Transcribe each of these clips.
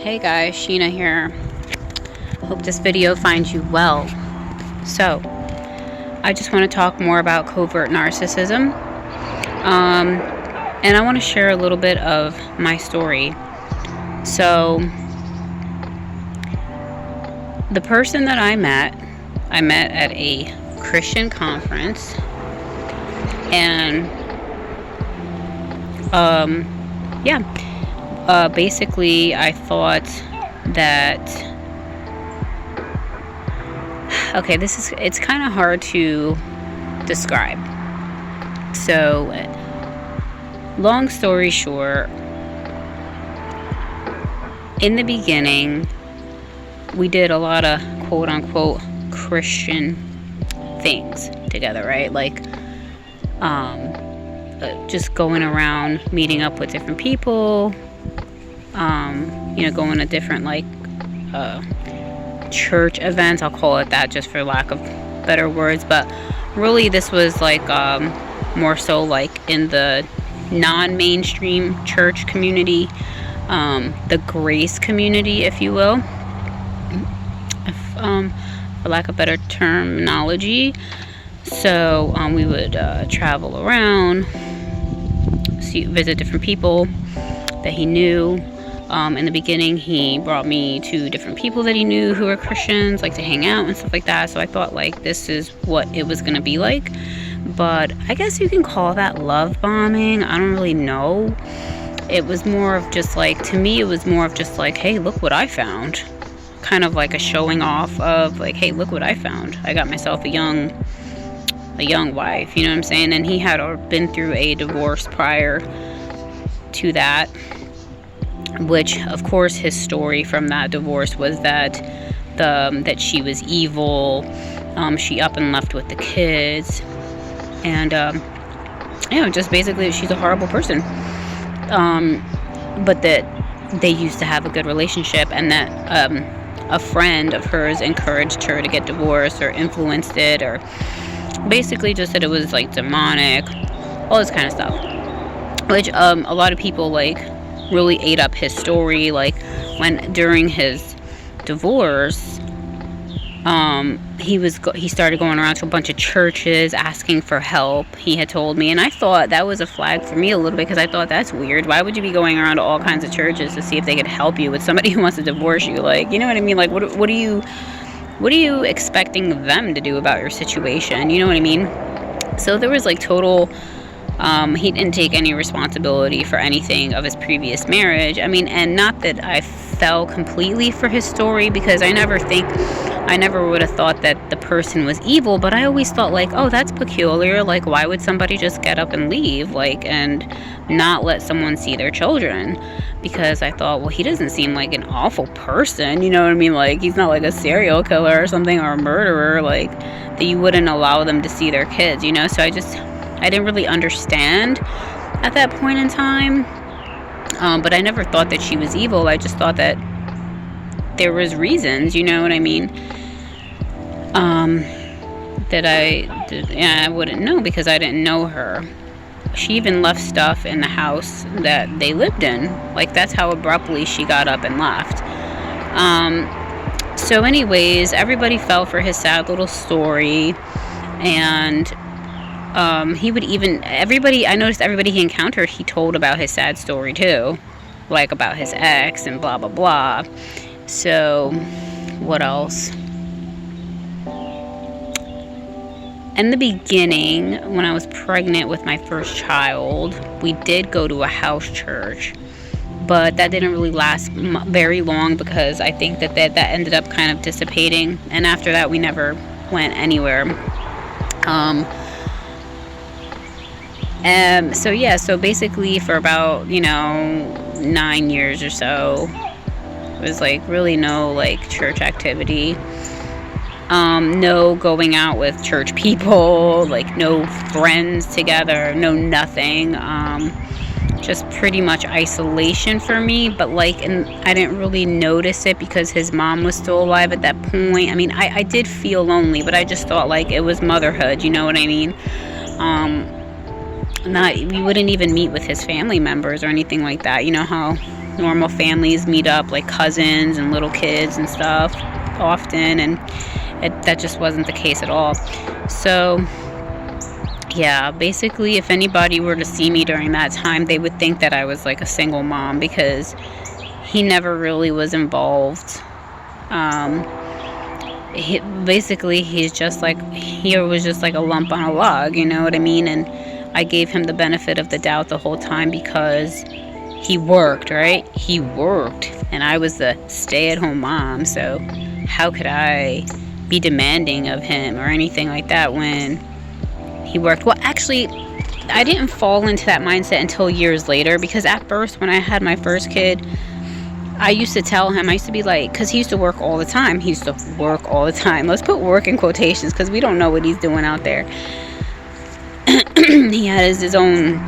Hey guys, Sheena here. Hope this video finds you well. So, I just want to talk more about covert narcissism. And I want to share a little bit of my story. So, the person that I met at a Christian conference. And, basically I thought that, okay, it's kind of hard to describe. So, long story short, in the beginning, we did a lot of quote unquote Christian things together, right? Like, just going around, meeting up with different people, going to different, church events. I'll call it that just for lack of better words. But really, this was, more so, in the non-mainstream church community, the grace community, if you will, for lack of better terminology. So, we would travel around, visit different people that he knew. In the beginning, he brought me to different people that he knew who were Christians, to hang out and stuff like that. So I thought, this is what it was going to be like. But I guess you can call that love bombing. I don't really know. It was more of just, to me, it was more of just, hey, look what I found. Kind of like a showing off of, hey, look what I found. I got myself a young wife, you know what I'm saying? And he had been through a divorce prior to that, which, of course, his story from that divorce was that she was evil. She up and left with the kids, and just basically she's a horrible person. But that they used to have a good relationship, and that a friend of hers encouraged her to get divorced or influenced it, or basically just that it was demonic, all this kind of stuff, which a lot of people really ate up his story. When during his divorce, he started going around to a bunch of churches asking for help, he had told me. And I thought that was a flag for me a little bit, because I thought, that's weird. Why would you be going around to all kinds of churches to see if they could help you with somebody who wants to divorce you? You know what I mean? What are you expecting them to do about your situation? You know what I mean? So there was total, he didn't take any responsibility for anything of his previous marriage. And not that I fell completely for his story, because I never would have thought that the person was evil, but I always thought oh, that's peculiar. Why would somebody just get up and leave, and not let someone see their children? Because I thought, well, he doesn't seem like an awful person, you know what I mean? He's not a serial killer or something, or a murderer, that you wouldn't allow them to see their kids, So I didn't really understand at that point in time. But I never thought that she was evil. I just thought that there was reasons, you know what I mean? That I wouldn't know, because I didn't know her. She even left stuff in the house that they lived in. That's how abruptly she got up and left. So anyways, everybody fell for his sad little story. And he would I noticed everybody he encountered, he told about his sad story too. About his ex and blah, blah, blah. So, what else? In the beginning, when I was pregnant with my first child, we did go to a house church. But that didn't really last very long, because I think that ended up kind of dissipating. And after that, we never went anywhere. So basically for about, 9 years or so, it was really no church activity. No going out with church people, no friends together, no nothing. Just pretty much isolation for me. But and I didn't really notice it, because his mom was still alive at that point. I did feel lonely, but I just thought it was motherhood, you know what I mean? We wouldn't even meet with his family members or anything like that. You know how normal families meet up, like cousins and little kids and stuff often, and that just wasn't the case at all. So yeah, basically if anybody were to see me during that time, they would think that I was like a single mom, because he never really was involved. He's just like, he was just like a lump on a log, you know what I mean? And I gave him the benefit of the doubt the whole time because he worked, right? He worked, and I was the stay-at-home mom, so how could I be demanding of him or anything like that when he worked? Well, actually, I didn't fall into that mindset until years later, because at first, when I had my first kid, I used to tell him, I used to be like, because he used to work all the time. He used to work all the time. Let's put work in quotations, because we don't know what he's doing out there. He had his own,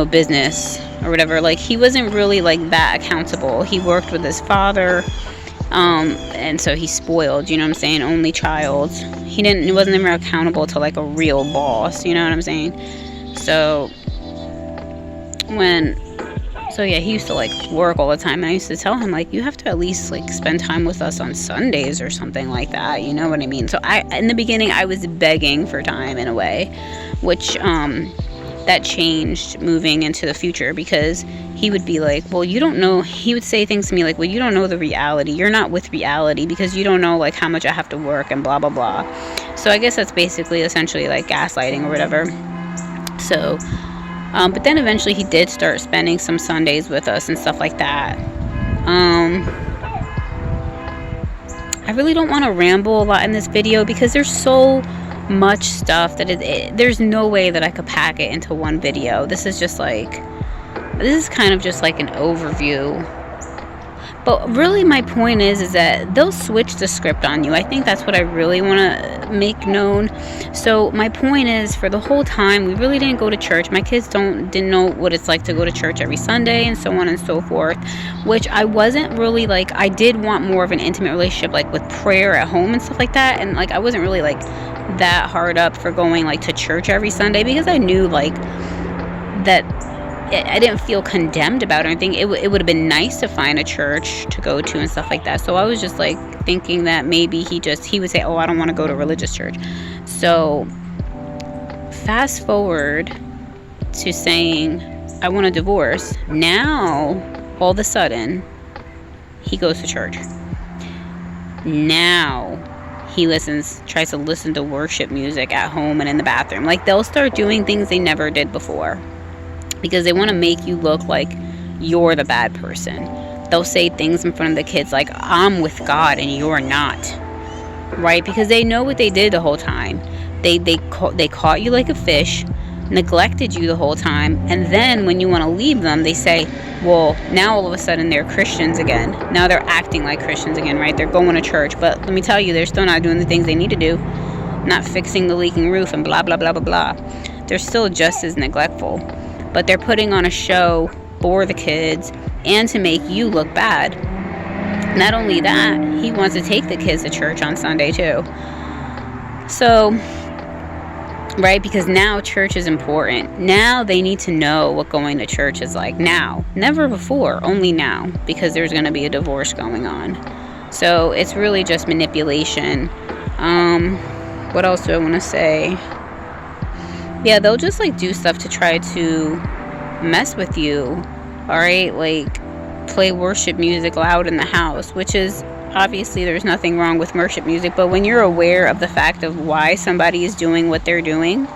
business or whatever. Like, he wasn't really like that accountable. He worked with his father, and so he's spoiled, you know what I'm saying? Only child. He wasn't ever accountable to like a real boss, you know what I'm saying? So yeah, he used to like work all the time, and I used to tell him, like, you have to at least like spend time with us on Sundays or something like that, you know what I mean? So in the beginning, I was begging for time in a way, which that changed moving into the future, because he would be like, well, you don't know, he would say things to me like, well, you don't know the reality, you're not with reality, because you don't know like how much I have to work and blah blah blah. So I guess that's basically essentially like gaslighting or whatever. So but then eventually he did start spending some Sundays with us and stuff like that. I really don't want to ramble a lot in this video, because there's so much stuff that there's no way that I could pack it into one video. This is kind of just like an overview. But really my point is that they'll switch the script on you. I think that's what I really want to make known. So my point is, for the whole time, we really didn't go to church. My kids didn't know what it's like to go to church every Sunday and so on and so forth, which I wasn't really like. I did want more of an intimate relationship, like with prayer at home and stuff like that. And like, I wasn't really like that hard up for going like to church every Sunday, because I knew like that I didn't feel condemned about it or anything. It would have been nice to find a church to go to and stuff like that. So I was just like thinking that maybe he would say, oh, I don't want to go to religious church. So fast forward to saying, I want a divorce. Now, all of a sudden, he goes to church. Now he tries to listen to worship music at home and in the bathroom. Like, they'll start doing things they never did before, because they want to make you look like you're the bad person. They'll say things in front of the kids like, I'm with God and you're not, right? Because they know what they did the whole time. They caught you like a fish, neglected you the whole time, and then when you want to leave them, they say, well, now all of a sudden they're Christians again. Now they're acting like Christians again, right? They're going to church, but let me tell you, they're still not doing the things they need to do, not fixing the leaking roof and blah, blah, blah, blah, blah. They're still just as neglectful. But they're putting on a show for the kids and to make you look bad. Not only that, he wants to take the kids to church on Sunday too. So, right, because now church is important. Now they need to know what going to church is like. Now, never before, only now, because there's going to be a divorce going on. So it's really just manipulation. What else do I want to say? Yeah, they'll just like do stuff to try to mess with you, all right? Like play worship music loud in the house, which is obviously there's nothing wrong with worship music, but when you're aware of the fact of why somebody is doing what they're doing,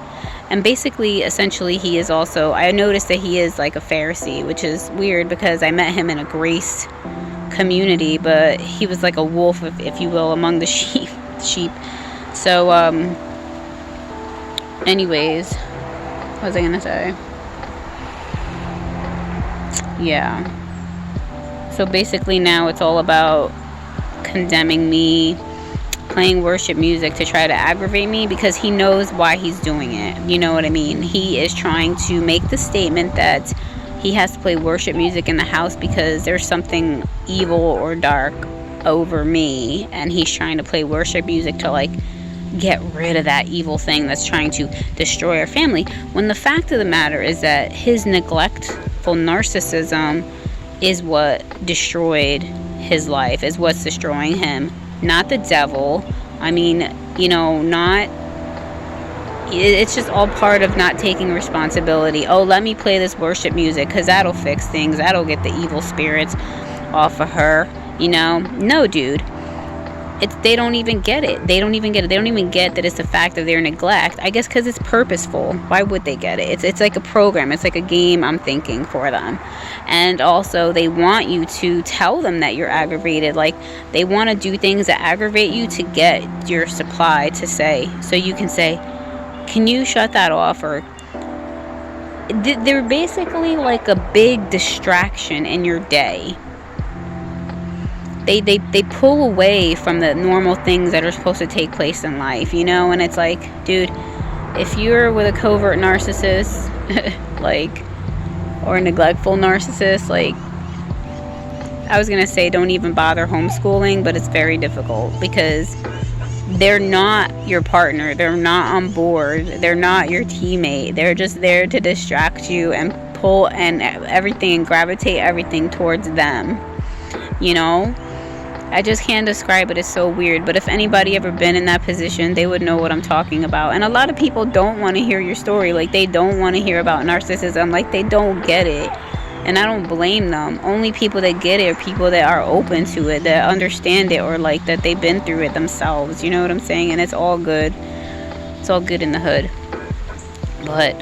and basically, essentially, he is also, I noticed that he is like a Pharisee, which is weird because I met him in a grace community, but he was like a wolf, if you will, among the sheep. So, anyways, what was I gonna say? Yeah. So basically now it's all about condemning me, playing worship music to try to aggravate me, because he knows why he's doing it. You know what I mean? He is trying to make the statement that he has to play worship music in the house because there's something evil or dark over me, and he's trying to play worship music to like get rid of that evil thing that's trying to destroy our family, when the fact of the matter is that his neglectful neglectful narcissism is what destroyed his life, is what's destroying him, not the devil. I mean, not, it's just all part of not taking responsibility. Oh, let me play this worship music because that'll fix things, that'll get the evil spirits off of her. No, dude. They don't even get it. They don't even get that it's the fact of their neglect. I guess because it's purposeful. Why would they get it? It's like a program. It's like a game, I'm thinking, for them. And also, they want you to tell them that you're aggravated. Like, they want to do things that aggravate you to get your supply to say. So you can say, can you shut that off? Or they're basically like a big distraction in your day. They pull away from the normal things that are supposed to take place in life, and it's like, dude, if you're with a covert narcissist, or a neglectful narcissist, I was gonna say don't even bother homeschooling, but it's very difficult because they're not your partner, they're not on board, they're not your teammate, they're just there to distract you and pull and everything and gravitate everything towards them. I just can't describe it. It's so weird. But if anybody ever been in that position, they would know what I'm talking about. And a lot of people don't want to hear your story. They don't want to hear about narcissism. They don't get it. And I don't blame them. Only people that get it are people that are open to it, that understand it, or that they've been through it themselves. You know what I'm saying? And it's all good. It's all good in the hood. But,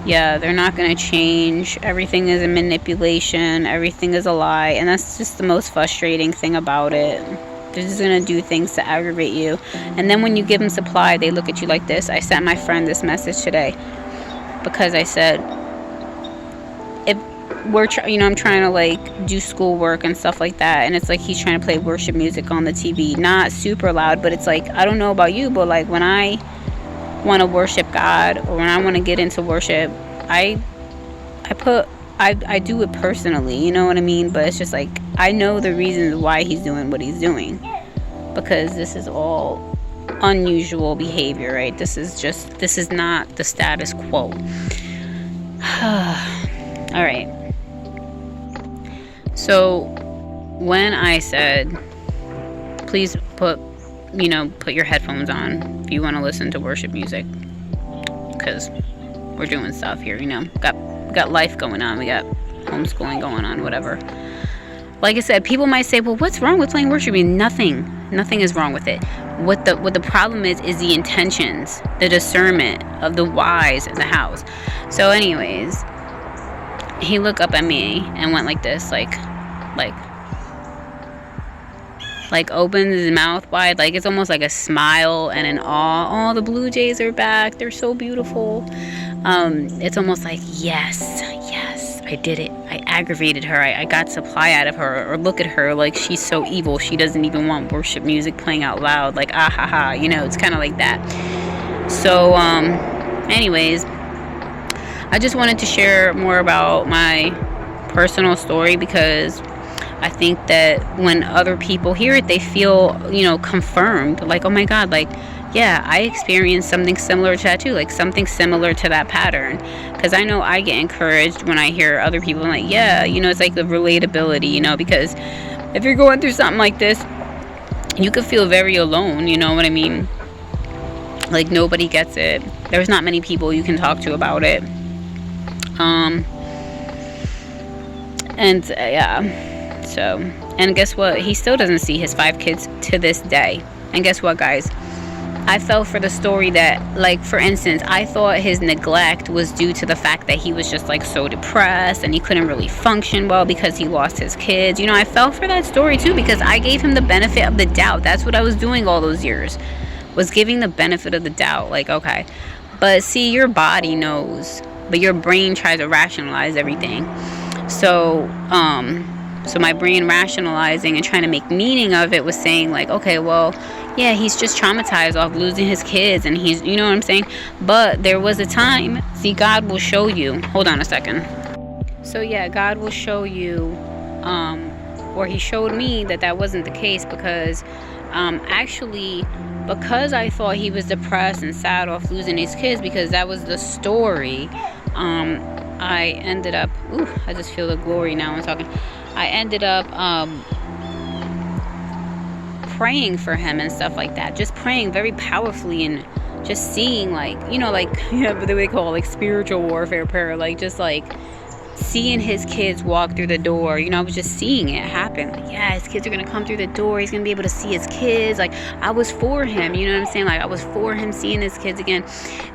yeah, they're not going to change. Everything is a manipulation. Everything is a lie. And that's just the most frustrating thing about it. They're just going to do things to aggravate you. And then when you give them supply, they look at you like this. I sent my friend this message today because I said, if we're I'm trying to do schoolwork and stuff like that, and it's he's trying to play worship music on the TV, not super loud, but it's I don't know about you, but when I want to worship God, or when I want to get into worship, I do it personally, you know what I mean? But it's just I know the reasons why he's doing what he's doing, because this is all unusual behavior, right? This is not the status quo. All right. So when I said, please put your headphones on if you want to listen to worship music, because we're doing stuff here, got life going on, we got homeschooling going on, whatever. Like I said, people might say, well, what's wrong with playing worship music? Nothing is wrong with it. What the problem is the intentions, the discernment of the whys in the house. So anyways, he looked up at me and went like this, opens his mouth wide, it's almost like a smile and an awe. Oh, the Blue Jays are back, they're so beautiful. It's almost like, yes, I did it. I aggravated her. I got supply out of her. Or look at her, she's so evil. She doesn't even want worship music playing out loud. Ah ha ha. It's kind of like that. So, anyways, I just wanted to share more about my personal story, because I think that when other people hear it, they feel, confirmed. Oh my God, yeah, I experienced something similar to that too, something similar to that pattern. Because I know I get encouraged when I hear other people, yeah, it's the relatability, because if you're going through something like this, you could feel very alone, you know what I mean? Nobody gets it. There's not many people you can talk to about it. And yeah, so, and guess what? He still doesn't see his 5 kids to this day. And guess what, guys? I fell for the story that, for instance, I thought his neglect was due to the fact that he was just, so depressed and he couldn't really function well because he lost his kids. I fell for that story, too, because I gave him the benefit of the doubt. That's what I was doing all those years, was giving the benefit of the doubt. Okay. But, see, your body knows, but your brain tries to rationalize everything. So my brain rationalizing and trying to make meaning of it was saying, okay, well, yeah, he's just traumatized off losing his kids, and he's, you know what I'm saying? But there was a time, see, God will show you. Hold on a second. So, yeah, God will show you, or he showed me that wasn't the case, because actually, because I thought he was depressed and sad off losing his kids, because that was the story, I ended up, I just feel the glory now when I'm talking. I ended up praying for him and stuff like that. Just praying very powerfully and just seeing, like, like, what they call, like, spiritual warfare prayer. Like, just, like, seeing his kids walk through the door. I was just seeing it happen. Like, yeah, his kids are going to come through the door. He's going to be able to see his kids. Like, I was for him. You know what I'm saying? Like, I was for him seeing his kids again.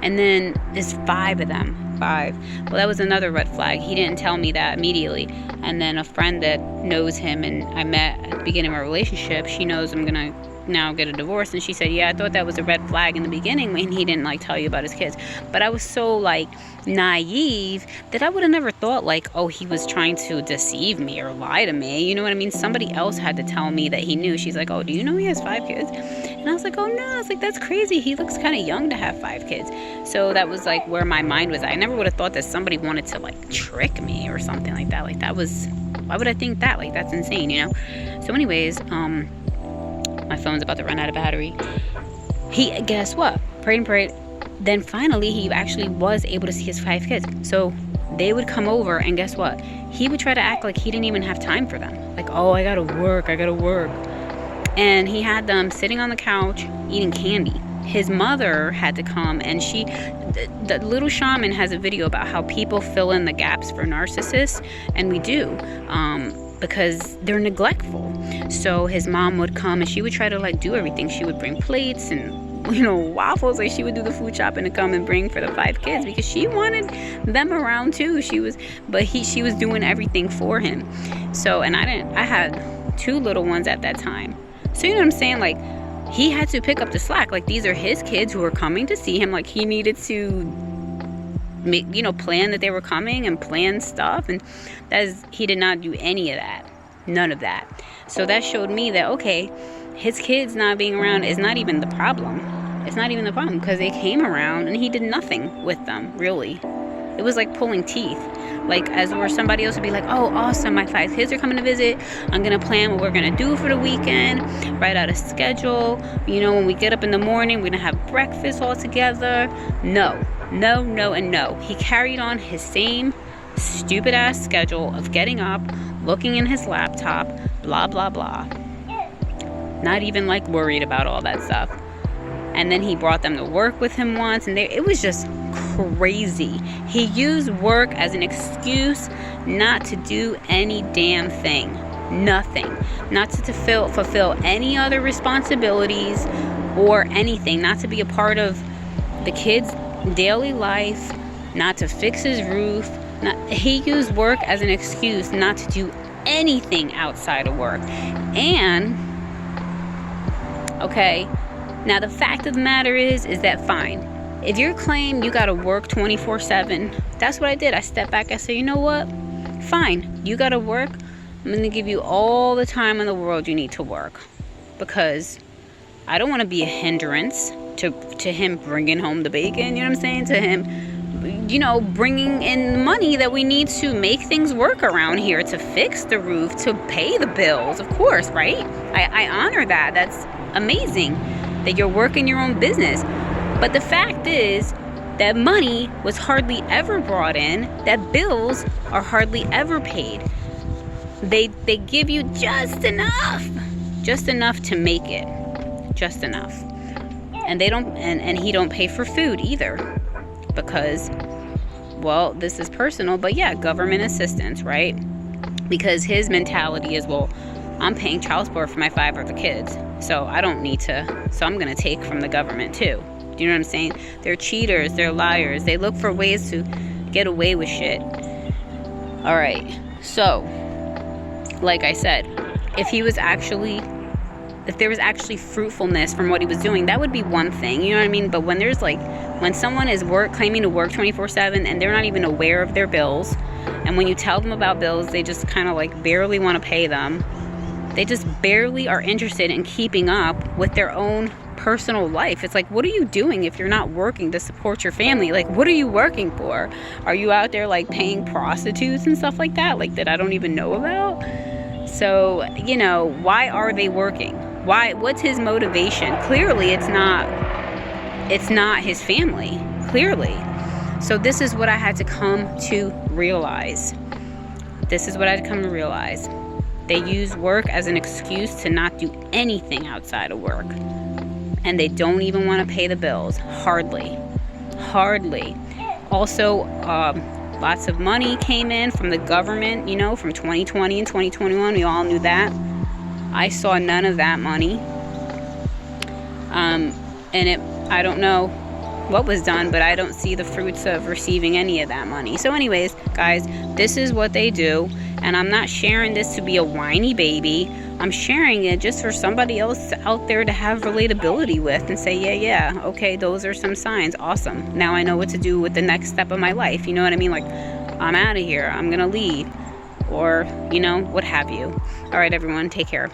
And then there's 5 of them. 5. Well, that was another red flag. He didn't tell me that immediately. And then a friend that knows him and I met at the beginning of our relationship, she knows I'm going to now get a divorce, and she said, yeah, I thought that was a red flag in the beginning when he didn't, like, tell you about his kids. But I was so, like, naive that I would have never thought, like, oh, he was trying to deceive me or lie to me. You know what I mean? Somebody else had to tell me that he knew. She's like, oh, do you know he has 5 kids? And I was like, oh no. I was like, that's crazy. He looks kind of young to have 5 kids. So that was, like, where my mind was at. I never would have thought that somebody wanted to, like, trick me or something like that. Like, that was, why would I think that? Like, that's insane, So anyways, my phone's about to run out of battery. He, guess what? Prayed and prayed. Then finally, he actually was able to see his 5 kids. So they would come over, and guess what? He would try to act like he didn't even have time for them. Like, oh, I gotta work. And he had them sitting on the couch eating candy. His mother had to come, and the little shaman has a video about how people fill in the gaps for narcissists, and we do. Because they're neglectful. So his mom would come and she would try to, like, do everything. She would bring plates and, waffles. Like, she would do the food shopping to come and bring for the 5 kids because she wanted them around too. She was doing everything for him. So, and I had 2 little ones at that time. So, you know what I'm saying? Like, he had to pick up the slack. Like, these are his kids who were coming to see him. Like, he needed to make, plan that they were coming and plan stuff, and he did not do any of that. None of that. So that showed me that, okay, his kids not being around is not even the problem. It's not even the problem, because they came around and he did nothing with them, really. It was like pulling teeth. Like, as where somebody else would be like, oh, awesome, my 5 kids are coming to visit. I'm going to plan what we're going to do for the weekend, write out a schedule. When we get up in the morning, we're going to have breakfast all together. No, and no. He carried on his same stupid ass schedule of getting up, looking in his laptop, blah, blah, blah. Not even, like, worried about all that stuff. And then he brought them to work with him once, and it was just crazy. He used work as an excuse not to do any damn thing. Nothing. Not to fulfill any other responsibilities or anything. Not to be a part of the kids' daily life. Not to fix his roof. He used work as an excuse not to do anything outside of work. And, okay, now the fact of the matter is that fine. If your claim you gotta work 24/7, that's what I did. I stepped back. I said, you know what? Fine. You gotta work. I'm gonna give you all the time in the world you need to work, because I don't want to be a hindrance to him bringing home the bacon. You know what I'm saying? To him, bringing in money that we need to make things work around here, to fix the roof, to pay the bills. Of course, right? I honor that. That's amazing that you're working your own business. But the fact is that money was hardly ever brought in, that bills are hardly ever paid. They give you just enough to make it, just enough. And they don't, and he don't pay for food either, because, well, this is personal, but yeah, government assistance, right? Because his mentality is, well, I'm paying child support for my 5 other kids, so I don't need to, so I'm going to take from the government too. Do you know what I'm saying? They're cheaters, they're liars, they look for ways to get away with shit. All right, so, like I said, if there was actually fruitfulness from what he was doing, that would be one thing, you know what I mean? But when when someone is claiming to work 24/7 and they're not even aware of their bills, and when you tell them about bills, they just kind of, like, barely want to pay them. They just barely are interested in keeping up with their own personal life. It's like, what are you doing if you're not working to support your family? Like, what are you working for? Are you out there, like, paying prostitutes and stuff like that, like, that I don't even know about? So, why are they working? What's his motivation? Clearly it's not his family, clearly. So this is what I had to come to realize. This is what I had to come to realize. They use work as an excuse to not do anything outside of work. And they don't even want to pay the bills. Hardly. Also, lots of money came in from the government, from 2020 and 2021. We all knew that. I saw none of that money. I don't know what was done, but I don't see the fruits of receiving any of that money. So anyways, guys, this is what they do. And I'm not sharing this to be a whiny baby. I'm sharing it just for somebody else out there to have relatability with and say, yeah, okay, those are some signs. Awesome. Now I know what to do with the next step of my life. You know what I mean? Like, I'm out of here. I'm going to leave. Or, what have you. All right, everyone, take care.